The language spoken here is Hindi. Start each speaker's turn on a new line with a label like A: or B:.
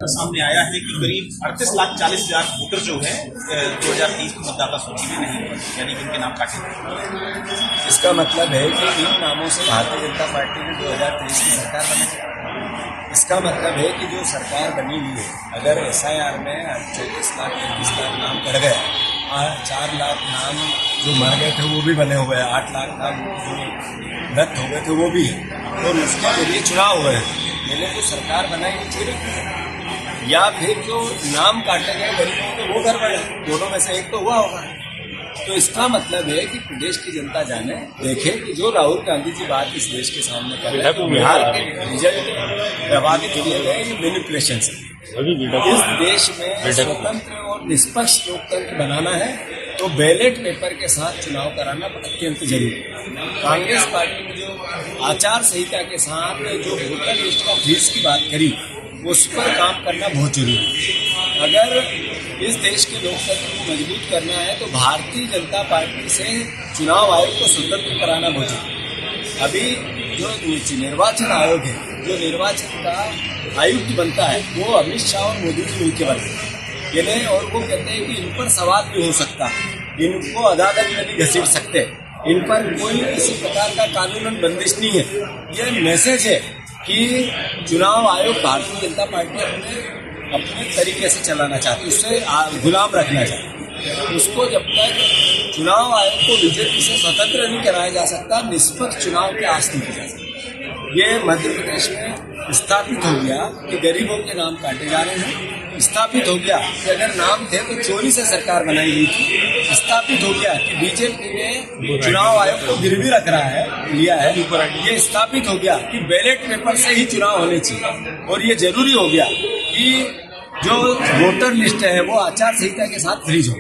A: सामने आया है कि करीब 38,40,000 वोटर जो है 2023 की मतदाता सूची में नहीं है, यानी कि उनके नाम काटे गए।
B: इसका मतलब है कि इन नामों से भारतीय जनता पार्टी ने 2023 की सरकार बनाई। इसका मतलब है कि जो सरकार बनी हुई है, अगर SIR में 34 लाख 33 लाख नाम कट गए, 4 लाख नाम जो मर गए थे वो भी बने हुए हैं, 8 लाख नाम जो रद्द हो गए थे वो भी है, तो उसके जरिए चुनाव हुए हैं। मैंने जो सरकार बनाई वो चोरी की है, या फिर जो नाम काटे गए गरीबों के वो गड़बड़ है, दोनों में से एक तो हुआ होगा। तो इसका मतलब है कि प्रदेश की जनता जाने देखे कि जो राहुल गांधी जी बात इस देश के सामने कर रहे हैं, तो बिहार के रिजल्ट प्रभावित किए गए ये मैनिपुलेशन से। इस देश में स्वतंत्र और निष्पक्ष लोकतंत्र बनाना है तो बैलेट पेपर के साथ चुनाव कराना अत्यंत जरूरी है। कांग्रेस पार्टी ने जो आचार संहिता के साथ जो वोटर लिस्ट का फीस की बात करी, उस पर काम करना बहुत जरूरी है। अगर इस देश के लोकतंत्र को मजबूत करना है तो भारतीय जनता पार्टी से चुनाव आयोग को स्वतंत्र कराना बहुत जरूरी है। अभी जो निर्वाचन आयोग है, जो निर्वाचन का आयुक्त बनता है, वो अमित शाह और मोदी जी मिलकर बनते हैं, यानी और वो कहते हैं कि इन पर सवाल भी हो सकता, इनको अदालत में भी घसीट सकते, इन पर कोई किसी प्रकार का कानूनन बंदिश नहीं है। ये मैसेज है कि चुनाव आयोग भारतीय जनता पार्टी अपने तरीके से चलाना चाहती है, उससे गुलाम रखना चाहती है। उसको जब तक चुनाव आयोग को बीजेपी से स्वतंत्र नहीं कराया जा सकता, निष्पक्ष चुनाव के आस नहीं किया जा सकता। ये मध्य प्रदेश में स्थापित हो गया कि गरीबों के नाम काटे जा रहे हैं, स्थापित हो गया कि अगर नाम थे तो चोरी से सरकार बनाई गई थी, स्थापित हो गया कि बीजेपी ने चुनाव आयोग को गिरवी रख रहा है, लिया है, ये स्थापित हो गया कि बैलेट पेपर से ही चुनाव होने चाहिए, और ये जरूरी हो गया कि जो वोटर लिस्ट है वो आचार संहिता के साथ फ्रीज हो।